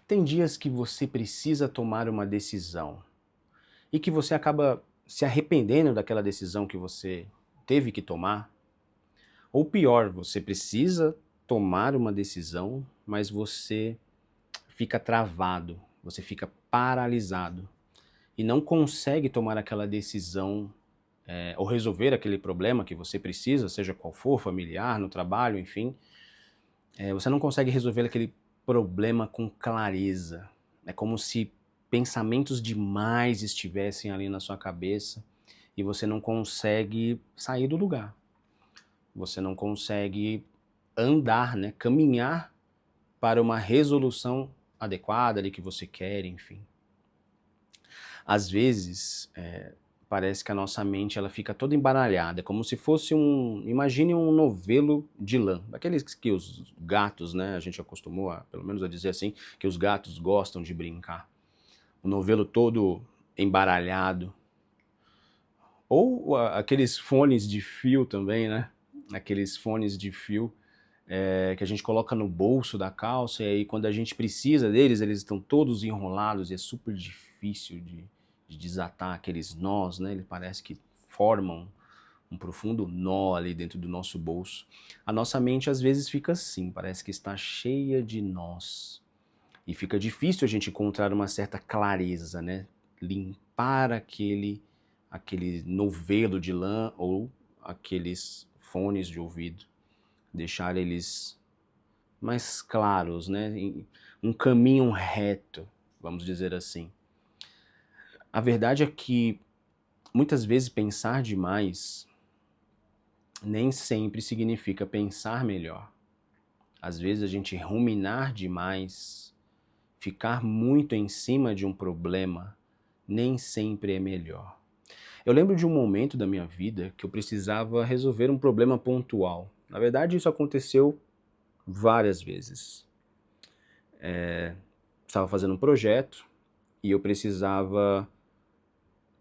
Tem dias que você precisa tomar uma decisão e que você acaba se arrependendo daquela decisão que você teve que tomar. Ou pior, você precisa tomar uma decisão, mas você fica travado, você fica paralisado e não consegue tomar aquela decisão, ou resolver aquele problema que você precisa, seja qual for, familiar, no trabalho, enfim. Você não consegue resolver aquele problema com clareza. É como se pensamentos demais estivessem ali na sua cabeça e você não consegue sair do lugar. Você não consegue andar, né, caminhar para uma resolução adequada ali que você quer, enfim. Às vezes, parece que a nossa mente ela fica toda embaralhada, é como se fosse imagine um novelo de lã, daqueles que os gatos, né, a gente acostumou a, pelo menos a dizer assim, que os gatos gostam de brincar. O novelo todo embaralhado. Ou aqueles fones de fio também, né, aqueles fones de fio que a gente coloca no bolso da calça e aí quando a gente precisa deles, eles estão todos enrolados e é super difícil de desatar aqueles nós, né? Ele parece que formam um profundo nó ali dentro do nosso bolso. A nossa mente às vezes fica assim, parece que está cheia de nós. E fica difícil a gente encontrar uma certa clareza, né? Limpar aquele novelo de lã ou aqueles fones de ouvido. Deixar eles mais claros, né? Um caminho reto, vamos dizer assim. A verdade é que muitas vezes pensar demais nem sempre significa pensar melhor. Às vezes a gente ruminar demais, ficar muito em cima de um problema, nem sempre é melhor. Eu lembro de um momento da minha vida que eu precisava resolver um problema pontual. Na verdade, isso aconteceu várias vezes. Estava fazendo um projeto e eu precisava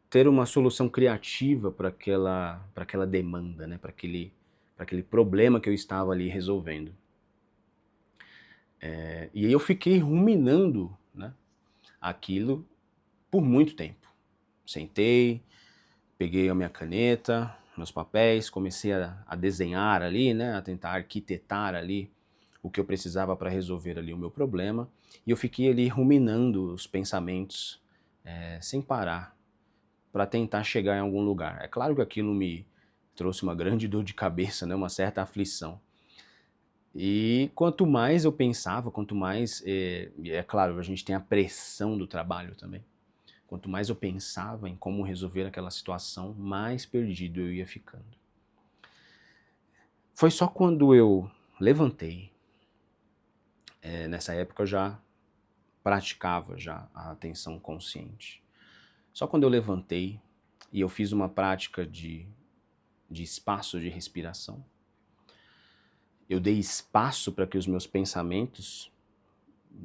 ter uma solução criativa para aquela demanda, né? Para aquele problema que eu estava ali resolvendo. E aí eu fiquei ruminando, né, aquilo por muito tempo. Sentei, peguei a minha caneta, meus papéis, comecei a desenhar ali, né, a tentar arquitetar ali o que eu precisava para resolver ali o meu problema. E eu fiquei ali ruminando os pensamentos sem parar, para tentar chegar em algum lugar. É claro que aquilo me trouxe uma grande dor de cabeça, né, uma certa aflição. E quanto mais eu pensava, quanto mais, é claro, a gente tem a pressão do trabalho também. Quanto mais eu pensava em como resolver aquela situação, mais perdido eu ia ficando. Foi só quando eu levantei, nessa época eu já praticava já a atenção consciente. Só quando eu levantei e eu fiz uma prática de espaço de respiração, eu dei espaço para que os meus pensamentos,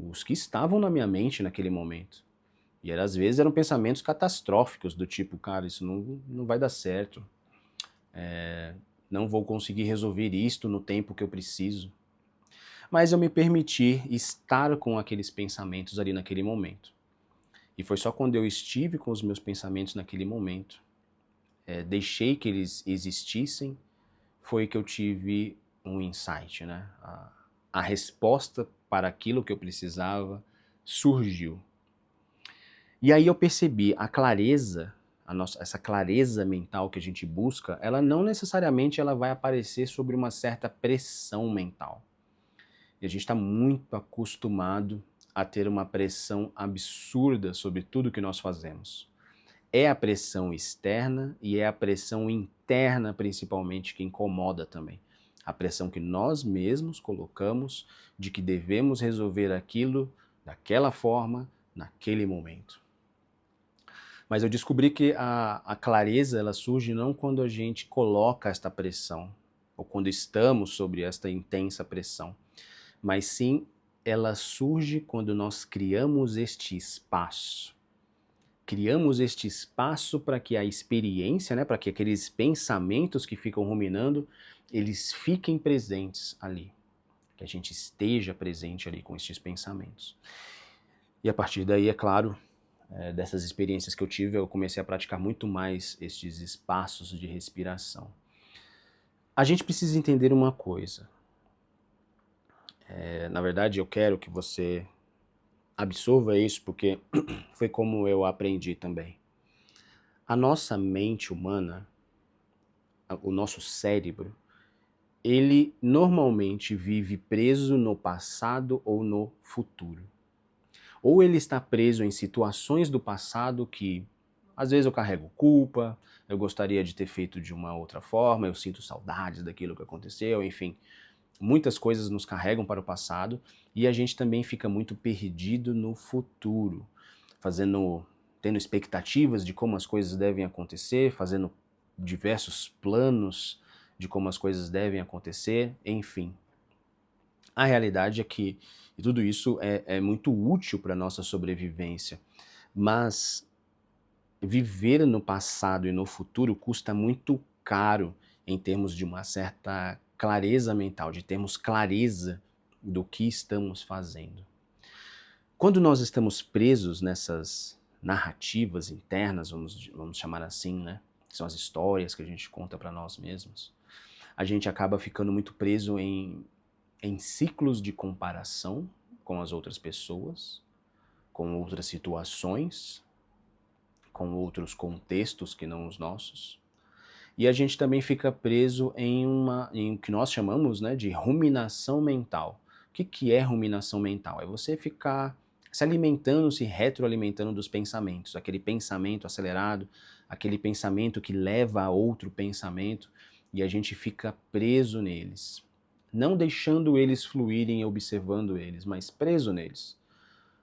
os que estavam na minha mente naquele momento, e às vezes eram pensamentos catastróficos, do tipo, cara, isso não vai dar certo, não vou conseguir resolver isto no tempo que eu preciso. Mas eu me permiti estar com aqueles pensamentos ali naquele momento. E foi só quando eu estive com os meus pensamentos naquele momento, deixei que eles existissem, foi que eu tive um insight, né? A resposta para aquilo que eu precisava surgiu. E aí eu percebi a clareza, essa clareza mental que a gente busca, ela não necessariamente ela vai aparecer sobre uma certa pressão mental. E a gente está muito acostumado a ter uma pressão absurda sobre tudo que nós fazemos. É a pressão externa e é a pressão interna, principalmente, que incomoda também. A pressão que nós mesmos colocamos de que devemos resolver aquilo daquela forma, naquele momento. Mas eu descobri que a clareza ela surge não quando a gente coloca esta pressão, ou quando estamos sobre esta intensa pressão, mas sim ela surge quando nós criamos este espaço. Criamos este espaço para que a experiência, né, para que aqueles pensamentos que ficam ruminando, eles fiquem presentes ali. Que a gente esteja presente ali com estes pensamentos. E a partir daí, é claro, dessas experiências que eu tive, eu comecei a praticar muito mais estes espaços de respiração. A gente precisa entender uma coisa. Na verdade, eu quero que você absorva isso, porque foi como eu aprendi também. A nossa mente humana, o nosso cérebro, ele normalmente vive preso no passado ou no futuro. Ou ele está preso em situações do passado que, às vezes eu carrego culpa, eu gostaria de ter feito de uma outra forma, eu sinto saudades daquilo que aconteceu, enfim. Muitas coisas nos carregam para o passado e a gente também fica muito perdido no futuro, tendo expectativas de como as coisas devem acontecer, fazendo diversos planos de como as coisas devem acontecer, enfim. A realidade é que tudo isso é muito útil para a nossa sobrevivência, mas viver no passado e no futuro custa muito caro em termos de uma certa clareza mental, de termos clareza do que estamos fazendo. Quando nós estamos presos nessas narrativas internas, vamos chamar assim, né? Que são as histórias que a gente conta para nós mesmos, a gente acaba ficando muito preso em ciclos de comparação com as outras pessoas, com outras situações, com outros contextos que não os nossos. E a gente também fica preso em o que nós chamamos, né, de ruminação mental. O que é ruminação mental? É você ficar se alimentando, se retroalimentando dos pensamentos, aquele pensamento acelerado, aquele pensamento que leva a outro pensamento, e a gente fica preso neles. Não deixando eles fluírem, observando eles, mas preso neles.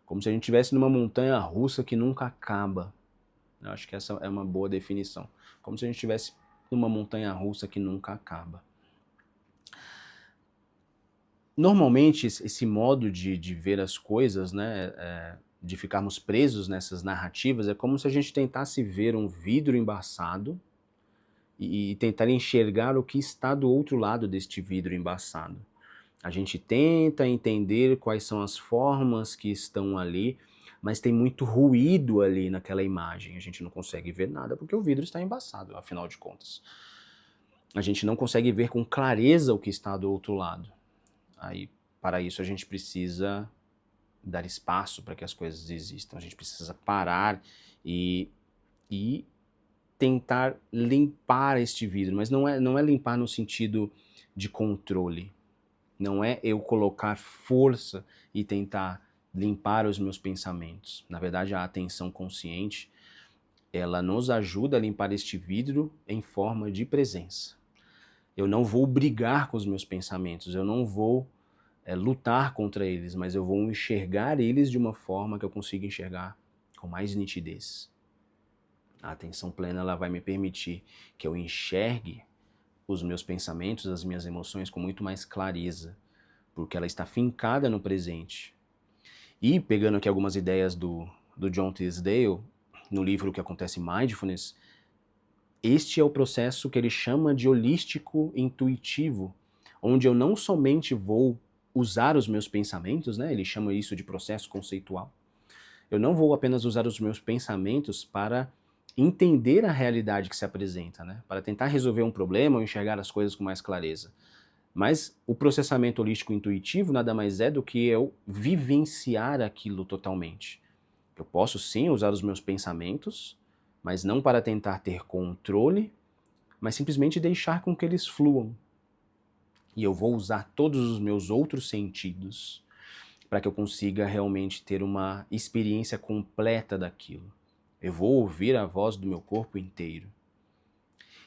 Como se a gente estivesse numa montanha russa que nunca acaba. Eu acho que essa é uma boa definição. Como se a gente estivesse numa montanha russa que nunca acaba. Normalmente, esse modo de ver as coisas, né, de ficarmos presos nessas narrativas, é como se a gente tentasse ver um vidro embaçado e tentar enxergar o que está do outro lado deste vidro embaçado. A gente tenta entender quais são as formas que estão ali, mas tem muito ruído ali naquela imagem. A gente não consegue ver nada porque o vidro está embaçado, afinal de contas. A gente não consegue ver com clareza o que está do outro lado. Aí, para isso, a gente precisa dar espaço para que as coisas existam. A gente precisa parar e tentar limpar este vidro. Mas não é limpar no sentido de controle. Não é eu colocar força e tentar limpar os meus pensamentos. Na verdade, a atenção consciente, ela nos ajuda a limpar este vidro em forma de presença. Eu não vou brigar com os meus pensamentos, eu não vou lutar contra eles, mas eu vou enxergar eles de uma forma que eu consiga enxergar com mais nitidez. A atenção plena, ela vai me permitir que eu enxergue os meus pensamentos, as minhas emoções com muito mais clareza, porque ela está fincada no presente. E pegando aqui algumas ideias do John Tisdale, no livro Que Acontece em Mindfulness, este é o processo que ele chama de holístico intuitivo, onde eu não somente vou usar os meus pensamentos, né? Ele chama isso de processo conceitual. Eu não vou apenas usar os meus pensamentos para entender a realidade que se apresenta, né? Para tentar resolver um problema ou enxergar as coisas com mais clareza. Mas o processamento holístico intuitivo nada mais é do que eu vivenciar aquilo totalmente. Eu posso sim usar os meus pensamentos, mas não para tentar ter controle, mas simplesmente deixar com que eles fluam. E eu vou usar todos os meus outros sentidos para que eu consiga realmente ter uma experiência completa daquilo. Eu vou ouvir a voz do meu corpo inteiro.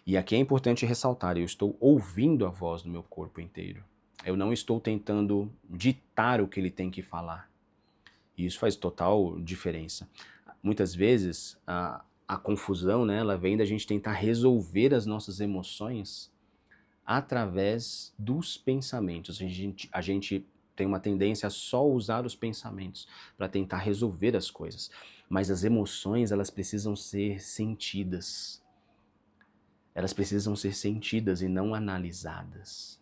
E aqui é importante ressaltar, eu estou ouvindo a voz do meu corpo inteiro. Eu não estou tentando ditar o que ele tem que falar. E isso faz total diferença. Muitas vezes a confusão, né, ela vem da gente tentar resolver as nossas emoções através dos pensamentos. A gente tem uma tendência a só usar os pensamentos para tentar resolver as coisas. Mas as emoções, elas precisam ser sentidas. Elas precisam ser sentidas e não analisadas.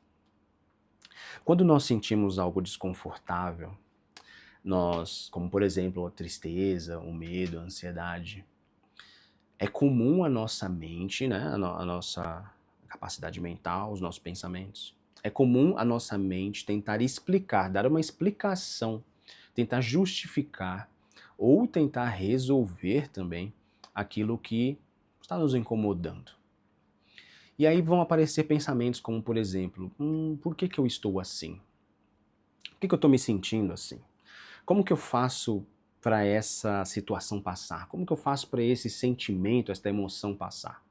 Quando nós sentimos algo desconfortável, como por exemplo, a tristeza, o medo, a ansiedade. É comum a nossa mente, né, a nossa capacidade mental, os nossos pensamentos. É comum a nossa mente tentar explicar, dar uma explicação, tentar justificar ou tentar resolver também aquilo que está nos incomodando. E aí vão aparecer pensamentos como, por exemplo, por que que eu estou assim? Por que que eu estou me sentindo assim? Como que eu faço para essa situação passar? Como que eu faço para esse sentimento, essa emoção passar?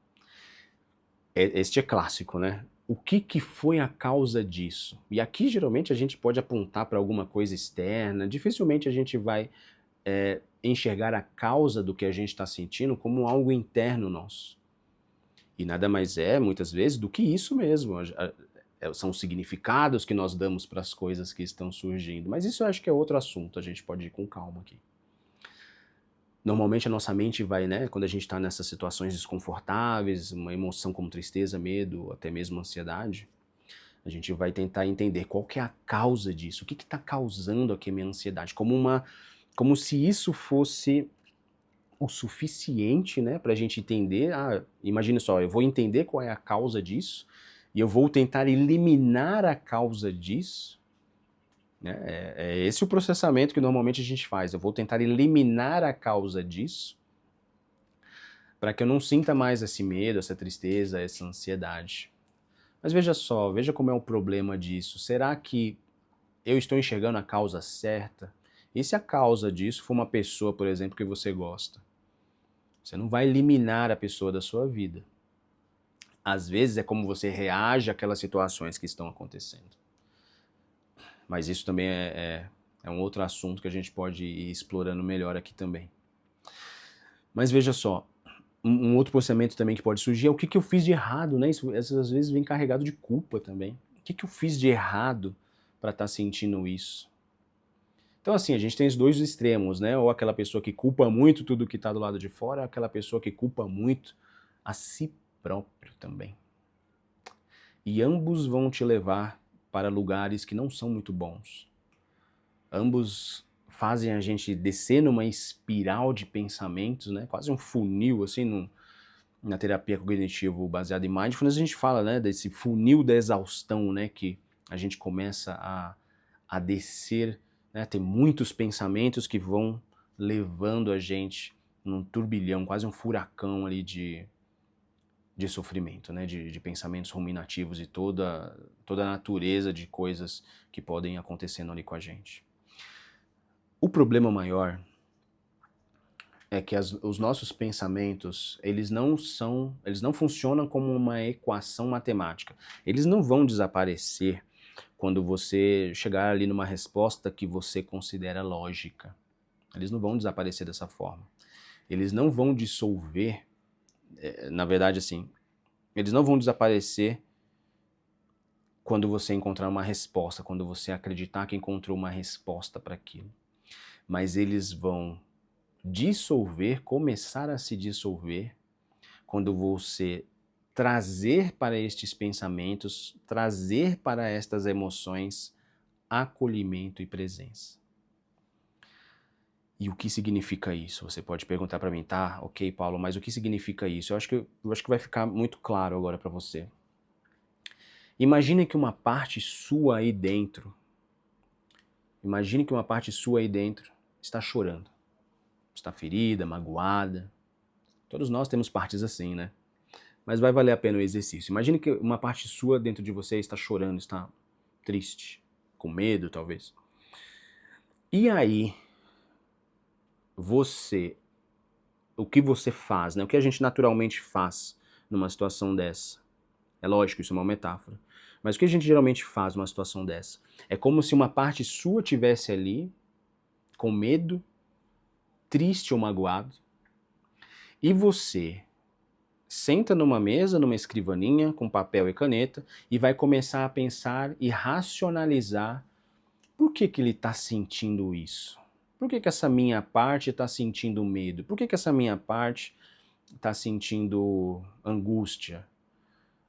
Este é clássico, né? O que que foi a causa disso? E aqui geralmente a gente pode apontar para alguma coisa externa, dificilmente a gente vai enxergar a causa do que a gente está sentindo como algo interno nosso. E nada mais é, muitas vezes, do que isso mesmo. São os significados que nós damos para as coisas que estão surgindo. Mas isso eu acho que é outro assunto, a gente pode ir com calma aqui. Normalmente a nossa mente vai, né, quando a gente está nessas situações desconfortáveis, uma emoção como tristeza, medo, até mesmo ansiedade, a gente vai tentar entender qual que é a causa disso, o que está causando aqui a minha ansiedade, como se isso fosse o suficiente, né, para a gente entender, imagine só, eu vou entender qual é a causa disso, e eu vou tentar eliminar a causa disso, né? É esse o processamento que normalmente a gente faz. Eu vou tentar eliminar a causa disso para que eu não sinta mais esse medo, essa tristeza, essa ansiedade. Mas veja só, veja como é o problema disso. Será que eu estou enxergando a causa certa? E se a causa disso for uma pessoa, por exemplo, que você gosta? Você não vai eliminar a pessoa da sua vida. Às vezes é como você reage àquelas situações que estão acontecendo. Mas isso também é um outro assunto que a gente pode ir explorando melhor aqui também. Mas veja só, um outro pensamento também que pode surgir é o que eu fiz de errado, né? Isso às vezes vem carregado de culpa também. O que eu fiz de errado para estar sentindo isso? Então assim, a gente tem os dois extremos, né? Ou aquela pessoa que culpa muito tudo que está do lado de fora, ou aquela pessoa que culpa muito a si próprio também. E ambos vão te levar para lugares que não são muito bons. Ambos fazem a gente descer numa espiral de pensamentos, né? Quase um funil, assim, na terapia cognitivo baseada em mindfulness, a gente fala, né, desse funil da exaustão, né? Que a gente começa a descer, né? Tem muitos pensamentos que vão levando a gente num turbilhão, quase um furacão ali de sofrimento, né? De pensamentos ruminativos e toda a natureza de coisas que podem acontecendo ali com a gente. O problema maior é que os nossos pensamentos, eles não funcionam como uma equação matemática. Eles não vão desaparecer quando você chegar ali numa resposta que você considera lógica. Eles não vão desaparecer dessa forma. Eles não vão dissolver, na verdade assim, eles não vão desaparecer quando você encontrar uma resposta, quando você acreditar que encontrou uma resposta para aquilo. Mas eles vão dissolver, começar a se dissolver, quando você trazer para estes pensamentos, trazer para estas emoções acolhimento e presença. E o que significa isso? Você pode perguntar para mim, tá? Ok, Paulo, mas o que significa isso? Eu acho que vai ficar muito claro agora para você. Imagine que uma parte sua aí dentro, está chorando. Está ferida, magoada. Todos nós temos partes assim, né? Mas vai valer a pena o exercício. Imagine que uma parte sua dentro de você está chorando, está triste, com medo talvez. E aí, o que você faz, né? O que a gente naturalmente faz numa situação dessa? É lógico, isso é uma metáfora. Mas o que a gente geralmente faz numa situação dessa? É como se uma parte sua tivesse ali, com medo, triste ou magoado, e você senta numa mesa, numa escrivaninha, com papel e caneta, e vai começar a pensar e racionalizar por que ele está sentindo isso. Por que essa minha parte está sentindo medo? Por que essa minha parte está sentindo angústia?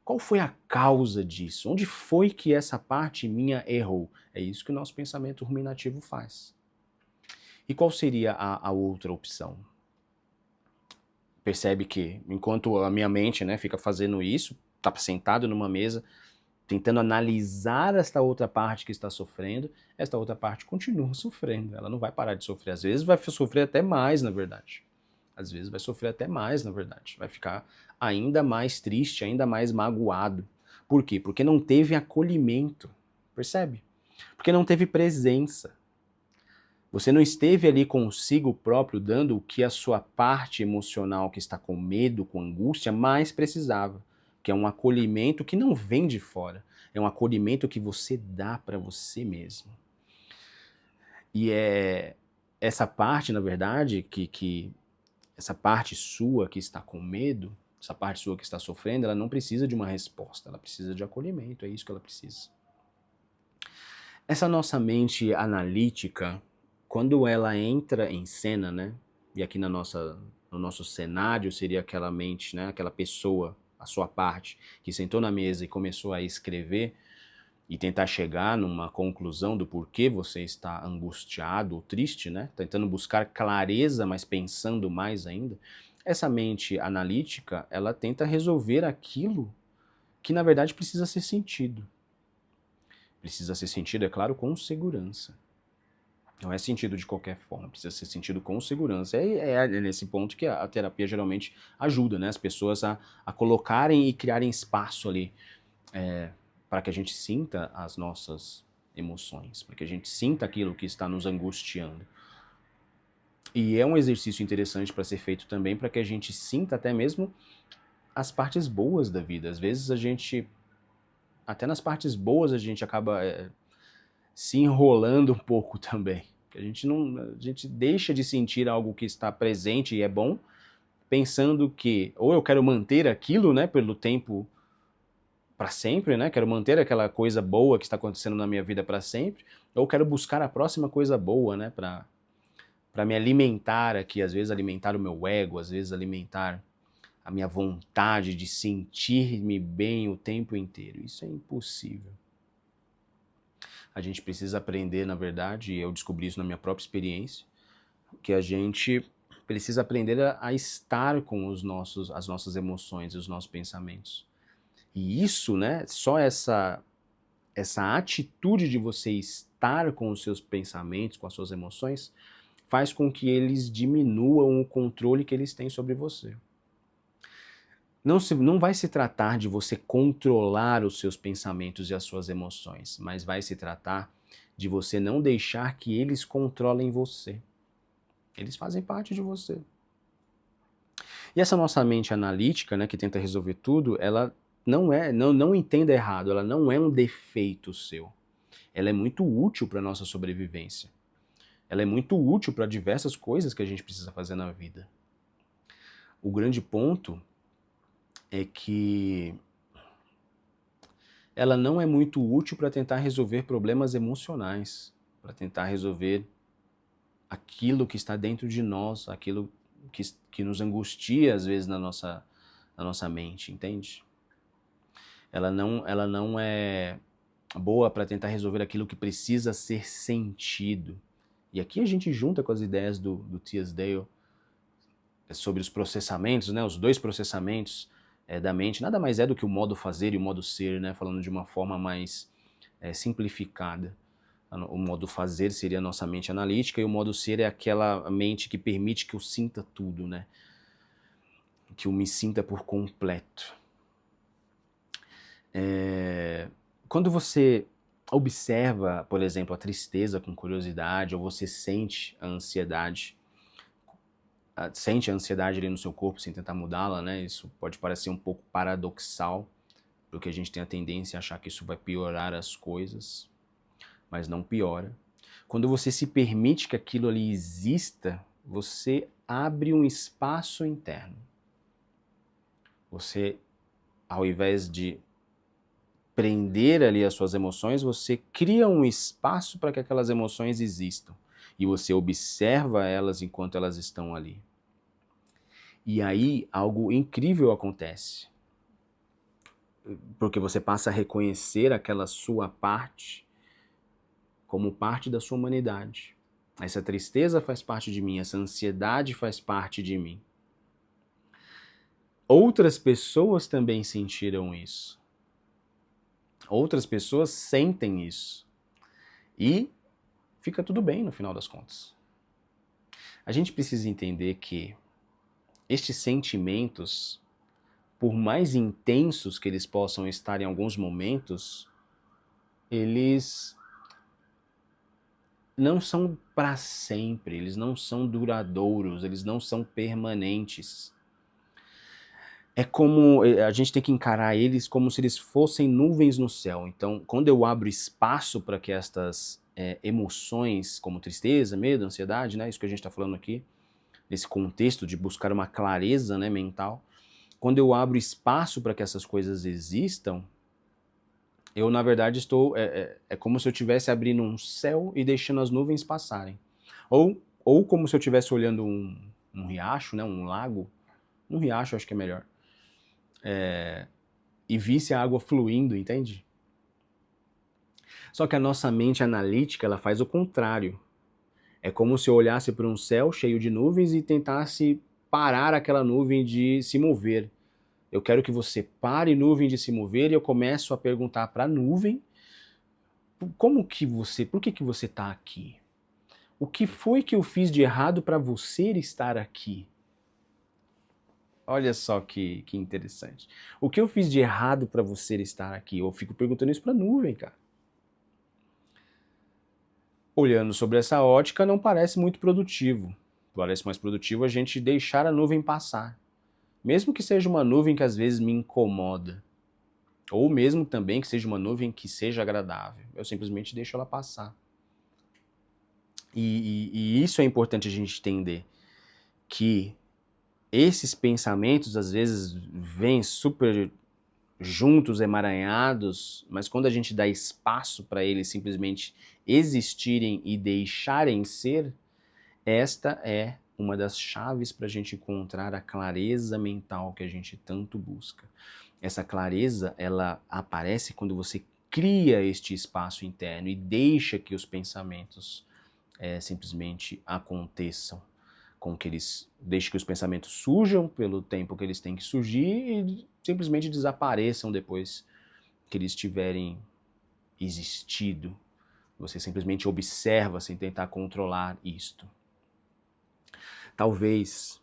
Qual foi a causa disso? Onde foi que essa parte minha errou? É isso que o nosso pensamento ruminativo faz. E qual seria a outra opção? Percebe que enquanto a minha mente, né, fica fazendo isso, tá sentado numa mesa, tentando analisar esta outra parte que está sofrendo, esta outra parte continua sofrendo, ela não vai parar de sofrer, às vezes vai sofrer até mais, na verdade. Às vezes vai sofrer até mais, na verdade. Vai ficar ainda mais triste, ainda mais magoado. Por quê? Porque não teve acolhimento, percebe? Porque não teve presença. Você não esteve ali consigo próprio dando o que a sua parte emocional que está com medo, com angústia, mais precisava, que é um acolhimento que não vem de fora, é um acolhimento que você dá para você mesmo. E é essa parte, na verdade, essa parte sua que está com medo, essa parte sua que está sofrendo, ela não precisa de uma resposta, ela precisa de acolhimento, é isso que ela precisa. Essa nossa mente analítica, quando ela entra em cena, né? E aqui no nosso cenário seria aquela mente, né? Aquela pessoa, a sua parte, que sentou na mesa e começou a escrever e tentar chegar numa conclusão do porquê você está angustiado ou triste, né? Tentando buscar clareza, mas pensando mais ainda. Essa mente analítica, ela tenta resolver aquilo que na verdade precisa ser sentido. Precisa ser sentido, é claro, com segurança. Não é sentido de qualquer forma, precisa ser sentido com segurança. É nesse ponto que a terapia geralmente ajuda, né? As pessoas a colocarem e criarem espaço ali para que a gente sinta as nossas emoções, para que a gente sinta aquilo que está nos angustiando. E é um exercício interessante para ser feito também para que a gente sinta até mesmo as partes boas da vida. Às vezes a gente, até nas partes boas, a gente acaba se enrolando um pouco também. A gente deixa de sentir algo que está presente e é bom, pensando que ou eu quero manter aquilo, né, pelo tempo para sempre, né? Quero manter aquela coisa boa que está acontecendo na minha vida para sempre, ou quero buscar a próxima coisa boa, né, para me alimentar aqui, às vezes alimentar o meu ego, às vezes alimentar a minha vontade de sentir-me bem o tempo inteiro. Isso é impossível. A gente precisa aprender, na verdade, e eu descobri isso na minha própria experiência, que a gente precisa aprender a estar com as nossas emoções e os nossos pensamentos. E isso, né, só essa atitude de você estar com os seus pensamentos, com as suas emoções, faz com que eles diminuam o controle que eles têm sobre você. Não vai se tratar de você controlar os seus pensamentos e as suas emoções, mas vai se tratar de você não deixar que eles controlem você. Eles fazem parte de você. E essa nossa mente analítica, né, que tenta resolver tudo, ela não entenda errado, ela não é um defeito seu. Ela é muito útil para a nossa sobrevivência. Ela é muito útil para diversas coisas que a gente precisa fazer na vida. O grande ponto é que ela não é muito útil para tentar resolver problemas emocionais, para tentar resolver aquilo que está dentro de nós, aquilo que nos angustia às vezes na nossa mente, entende? Ela não é boa para tentar resolver aquilo que precisa ser sentido. E aqui a gente junta com as ideias do Teasdale sobre os processamentos, né, os dois processamentos da mente, nada mais é do que o modo fazer e o modo ser, né, falando de uma forma mais simplificada. O modo fazer seria a nossa mente analítica e o modo ser é aquela mente que permite que eu sinta tudo, né, que eu me sinta por completo. Quando você observa, por exemplo, a tristeza com curiosidade, ou você sente a ansiedade ali no seu corpo sem tentar mudá-la, né? Isso pode parecer um pouco paradoxal, porque a gente tem a tendência a achar que isso vai piorar as coisas, mas não piora. Quando você se permite que aquilo ali exista, você abre um espaço interno. Você, ao invés de prender ali as suas emoções, você cria um espaço para que aquelas emoções existam. E você observa elas enquanto elas estão ali. E aí algo incrível acontece. Porque você passa a reconhecer aquela sua parte como parte da sua humanidade. Essa tristeza faz parte de mim, essa ansiedade faz parte de mim. Outras pessoas também sentiram isso. Outras pessoas sentem isso. E fica tudo bem no final das contas. A gente precisa entender que estes sentimentos, por mais intensos que eles possam estar em alguns momentos, eles não são para sempre, eles não são duradouros, eles não são permanentes. É como, a gente tem que encarar eles como se eles fossem nuvens no céu. Então, quando eu abro espaço para que estas emoções, como tristeza, medo, ansiedade, né, isso que a gente está falando aqui, nesse contexto de buscar uma clareza, né, mental, quando eu abro espaço para que essas coisas existam, eu, na verdade, é como se eu estivesse abrindo um céu e deixando as nuvens passarem. Ou como se eu estivesse olhando um riacho, né, um lago, um riacho acho que é melhor, e visse a água fluindo, entende? Só que a nossa mente analítica, ela faz o contrário. É como se eu olhasse para um céu cheio de nuvens e tentasse parar aquela nuvem de se mover. Eu quero que você pare, nuvem, de se mover, e eu começo a perguntar para a nuvem, por que você está aqui? O que foi que eu fiz de errado para você estar aqui? Olha só que interessante. O que eu fiz de errado para você estar aqui? Eu fico perguntando isso para a nuvem, cara. Olhando sobre essa ótica, não parece muito produtivo. Parece mais produtivo a gente deixar a nuvem passar. Mesmo que seja uma nuvem que às vezes me incomoda. Ou mesmo também que seja uma nuvem que seja agradável. Eu simplesmente deixo ela passar. E isso é importante a gente entender. Que esses pensamentos às vezes vêm super juntos, emaranhados, mas quando a gente dá espaço para eles simplesmente existirem e deixarem ser, esta é uma das chaves para a gente encontrar a clareza mental que a gente tanto busca. Essa clareza, ela aparece quando você cria este espaço interno e deixa que os pensamentos simplesmente aconteçam. Deixe que os pensamentos surjam pelo tempo que eles têm que surgir e simplesmente desapareçam depois que eles tiverem existido. Você simplesmente observa sem tentar controlar isto. Talvez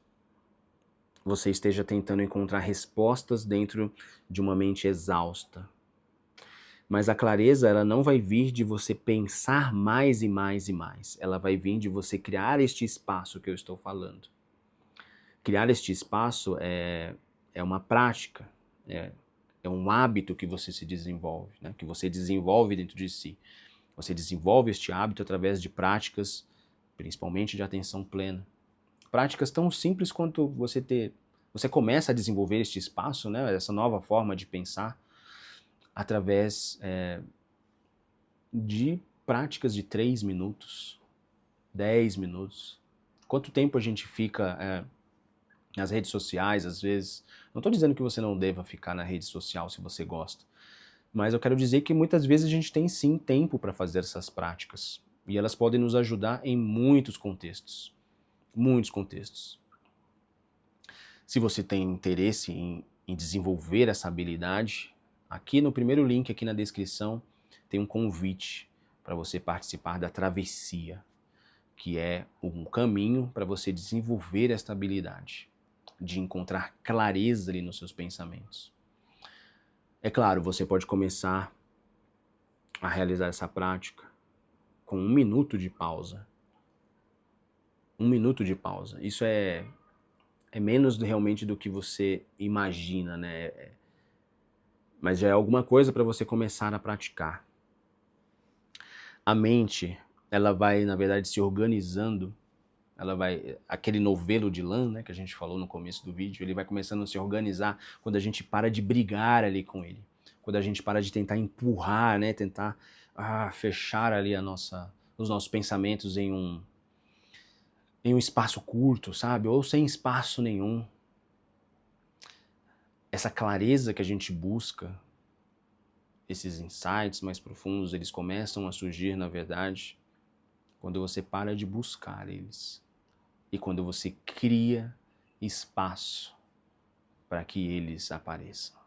você esteja tentando encontrar respostas dentro de uma mente exausta. Mas a clareza, ela não vai vir de você pensar mais e mais e mais. Ela vai vir de você criar este espaço que eu estou falando. Criar este espaço é uma prática, é um hábito que você se desenvolve, né? Que você desenvolve dentro de si. Você desenvolve este hábito através de práticas, principalmente de atenção plena. Práticas tão simples quanto você começa a desenvolver este espaço, né? Essa nova forma de pensar, através de práticas de 3 minutos, 10 minutos. Quanto tempo a gente fica nas redes sociais, às vezes? Não estou dizendo que você não deva ficar na rede social se você gosta, mas eu quero dizer que muitas vezes a gente tem sim tempo para fazer essas práticas. E elas podem nos ajudar em muitos contextos. Muitos contextos. Se você tem interesse em desenvolver essa habilidade, aqui no primeiro link, aqui na descrição, tem um convite para você participar da travessia, que é um caminho para você desenvolver esta habilidade, de encontrar clareza ali nos seus pensamentos. É claro, você pode começar a realizar essa prática com 1 minuto de pausa. 1 minuto de pausa. Isso é menos realmente do que você imagina, né? Mas já é alguma coisa para você começar a praticar. A mente, ela vai, na verdade, se organizando, aquele novelo de lã, né, que a gente falou no começo do vídeo, ele vai começando a se organizar quando a gente para de brigar ali com ele, quando a gente para de tentar empurrar, né, tentar fechar ali os nossos pensamentos em um espaço curto, sabe, ou sem espaço nenhum. Essa clareza que a gente busca, esses insights mais profundos, eles começam a surgir, na verdade, quando você para de buscar eles e quando você cria espaço para que eles apareçam.